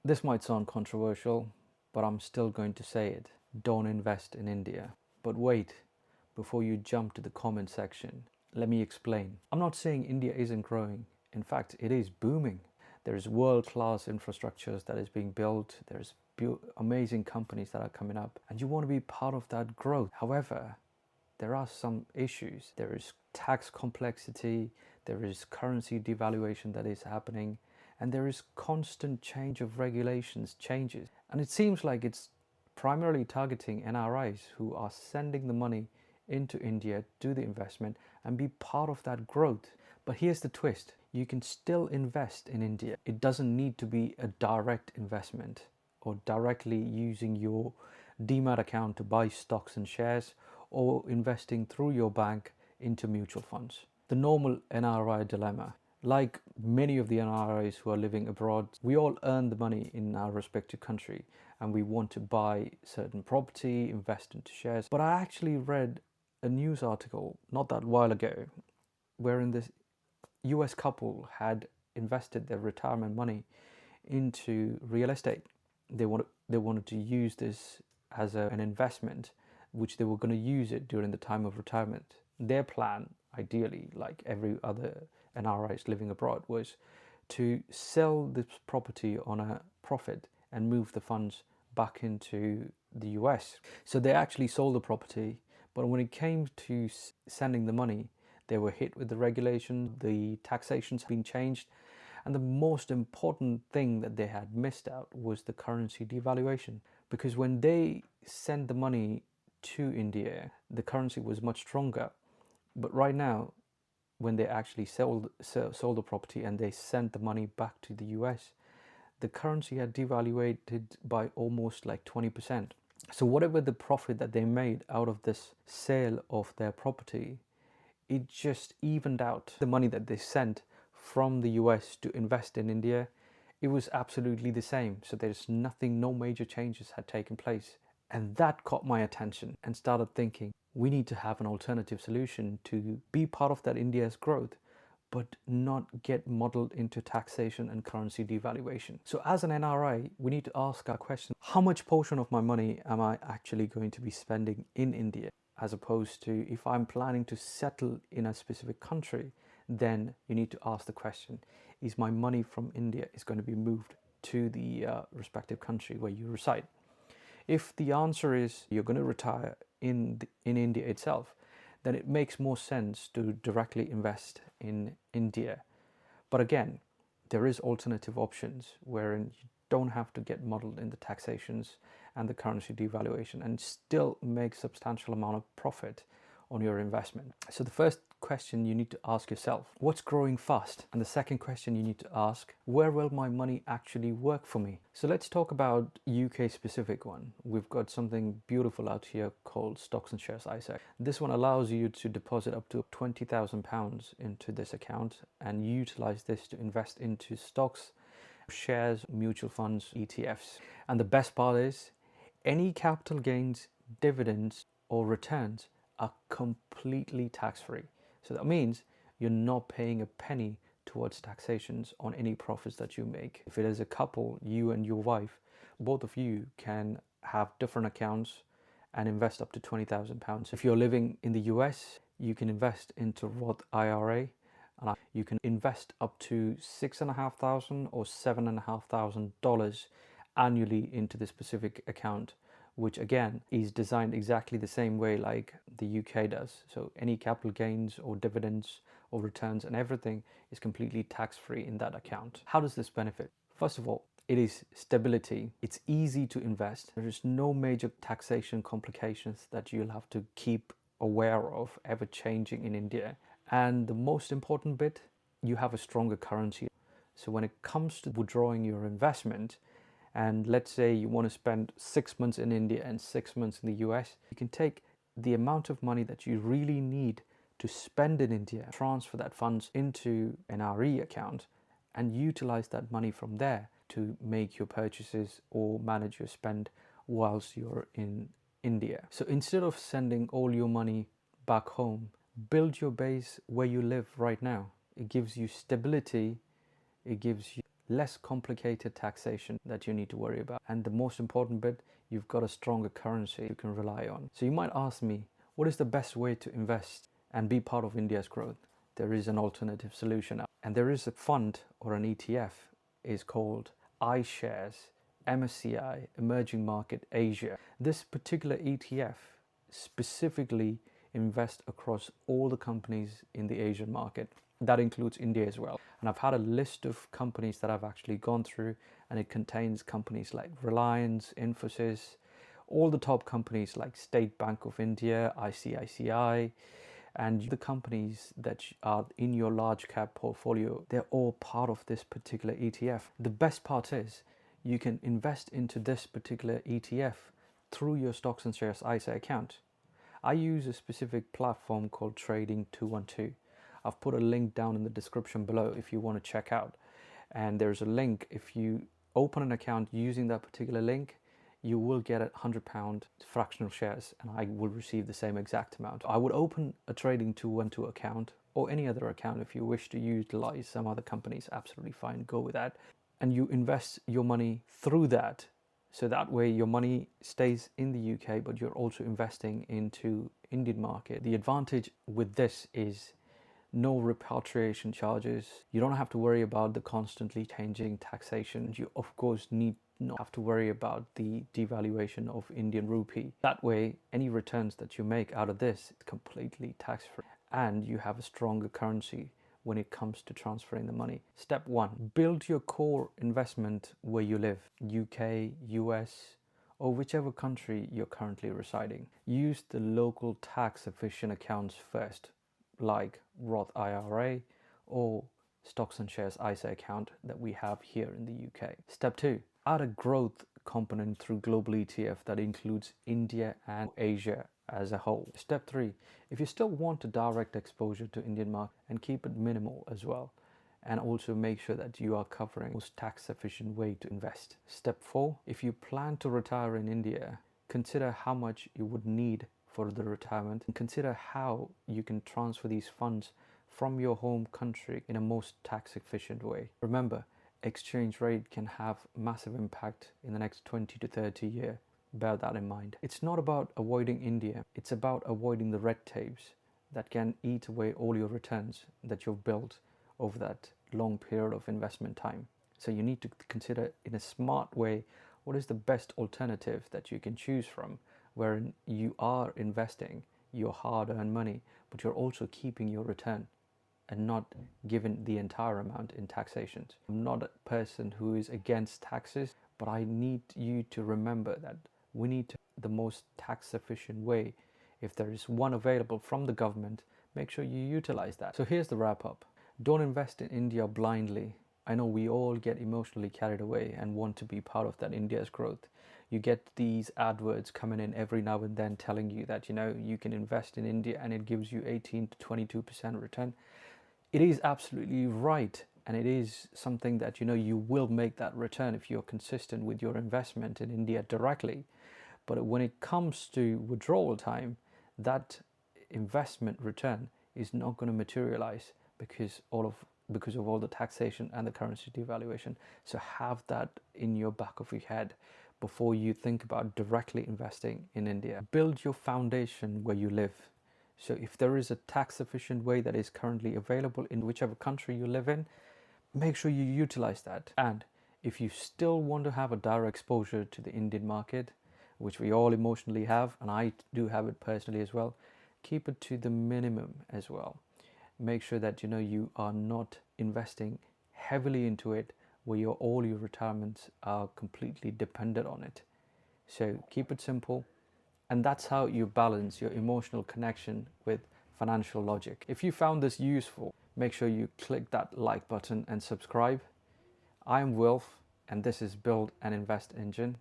This might sound controversial, but I'm still going to say it. Don't invest in India. But wait, before you jump to the comment section, let me explain. I'm not saying India isn't growing. In fact, it is booming. There's world-class infrastructures that is being built. There's amazing companies that are coming up, and you want to be part of that growth. However, there are some issues. There is tax complexity, there is currency devaluation that is happening, and there is constant change of regulations, changes. And it seems like it's primarily targeting NRIs who are sending the money into India, do the investment, and be part of that growth. But here's the twist. You can still invest in India. It doesn't need to be a direct investment or directly using your demat account to buy stocks and shares or investing through your bank into mutual funds. The normal NRI dilemma. Like many of the NRIs who are living abroad, we all earn the money in our respective country and we want to buy certain property, invest into shares. But I actually read a news article not that while ago wherein this US couple had invested their retirement money into real estate. They wanted to use this as an investment, which they were going to use it during the time of retirement. Their plan, ideally, like every other NRIs living abroad, was to sell this property on a profit and move the funds back into the US. So they actually sold the property, but when it came to sending the money, they were hit with the regulation, the taxation's been changed, and the most important thing that they had missed out was the currency devaluation. Because when they sent the money to India, the currency was much stronger. But right now, when they actually sold the property and they sent the money back to the US, the currency had devaluated by almost like 20%. So whatever the profit that they made out of this sale of their property, it just evened out the money that they sent from the US to invest in India. It was absolutely the same. So there's nothing, no major changes had taken place. And that caught my attention and started thinking, we need to have an alternative solution to be part of that India's growth, but not get muddled into taxation and currency devaluation. So as an NRI, we need to ask our question, how much portion of my money am I actually going to be spending in India? As opposed to if I'm planning to settle in a specific country, then you need to ask the question, is my money from India is going to be moved to the respective country where you reside? If the answer is you're going to retire in India itself, then it makes more sense to directly invest in India. But again, there is alternative options wherein you don't have to get muddled in the taxations and the currency devaluation and still make substantial amount of profit on your investment. So the first question you need to ask yourself, what's growing fast? And the second question you need to ask, where will my money actually work for me? So let's talk about UK specific one. We've got something beautiful out here called Stocks and Shares iShares. This one allows you to deposit up to £20,000 into this account and utilize this to invest into stocks, shares, mutual funds, ETFs. And the best part is any capital gains, dividends or returns are completely tax-free. So that means you're not paying a penny towards taxations on any profits that you make. If it is a couple, you and your wife, both of you can have different accounts and invest up to £20,000. If you're living in the US, you can invest into Roth IRA, and you can invest up to $6,500 or $7,500 annually into this specific account, which again is designed exactly the same way like the UK does. So any capital gains or dividends or returns and everything is completely tax-free in that account. How does this benefit? First of all, it is stability. It's easy to invest. There is no major taxation complications that you'll have to keep aware of ever changing in India. And the most important bit, you have a stronger currency. So when it comes to withdrawing your investment, and let's say you want to spend 6 months in India and 6 months in the US, you can take the amount of money that you really need to spend in India, transfer that funds into an NRI account and utilize that money from there to make your purchases or manage your spend whilst you're in India. So instead of sending all your money back home, build your base where you live right now. It gives you stability, it gives you less complicated taxation that you need to worry about. And the most important bit, you've got a stronger currency you can rely on. So you might ask me, what is the best way to invest and be part of India's growth? There is an alternative solution. And there is a fund or an ETF is called iShares MSCI Emerging Market Asia. This particular ETF specifically invests across all the companies in the Asian market. That includes India as well. And I've had a list of companies that I've actually gone through, and it contains companies like Reliance, Infosys, all the top companies like State Bank of India, ICICI, and the companies that are in your large cap portfolio, they're all part of this particular ETF. The best part is you can invest into this particular ETF through your stocks and shares ISA account. I use a specific platform called Trading 212. I've put a link down in the description below if you want to check out. And there's a link. If you open an account using that particular link, you will get £100 fractional shares, and I will receive the same exact amount. I would open a Trading 212 account or any other account if you wish to utilize some other companies. Absolutely fine, go with that. And you invest your money through that. So that way your money stays in the UK, but you're also investing into Indian market. The advantage with this is no repatriation charges. You don't have to worry about the constantly changing taxation. You of course need not have to worry about the devaluation of Indian rupee. That way, any returns that you make out of this is completely tax-free, and you have a stronger currency when it comes to transferring the money. Step 1, build your core investment where you live, UK, US, or whichever country you're currently residing. Use the local tax efficient accounts first, like Roth IRA or stocks and shares ISA account that we have here in the UK. Step 2, add a growth component through global ETF that includes India and Asia as a whole. Step 3, if you still want a direct exposure to Indian market, and keep it minimal as well, and also make sure that you are covering the most tax efficient way to invest. Step 4, if you plan to retire in India, consider how much you would need for the retirement, and consider how you can transfer these funds from your home country in a most tax efficient way. Remember, exchange rate can have massive impact in the next 20 to 30 years. Bear that in mind. It's not about avoiding India, it's about avoiding the red tapes that can eat away all your returns that you've built over that long period of investment time. So you need to consider in a smart way what is the best alternative that you can choose from, wherein you are investing your hard-earned money, but you're also keeping your return and not given the entire amount in taxation. I'm not a person who is against taxes, but I need you to remember that we need to the most tax efficient way. If there is one available from the government, make sure you utilize that. So here's the wrap up. Don't invest in India blindly. I know we all get emotionally carried away and want to be part of that India's growth. You get these adverts coming in every now and then telling you that, you know, you can invest in India and it gives you 18 to 22% return. It is absolutely right, and it is something that, you know, you will make that return if you're consistent with your investment in India directly. But when it comes to withdrawal time, that investment return is not going to materialize because of all the taxation and the currency devaluation. So have that in your back of your head before you think about directly investing in India. Build your foundation where you live. So if there is a tax efficient way that is currently available in whichever country you live in, make sure you utilize that. And if you still want to have a direct exposure to the Indian market, which we all emotionally have, and I do have it personally as well, keep it to the minimum as well. Make sure that, you know, you are not investing heavily into it where all your retirements are completely dependent on it. So keep it simple. And that's how you balance your emotional connection with financial logic. If you found this useful, make sure you click that like button and subscribe. I'm Wilf, and this is Build and Invest Engine.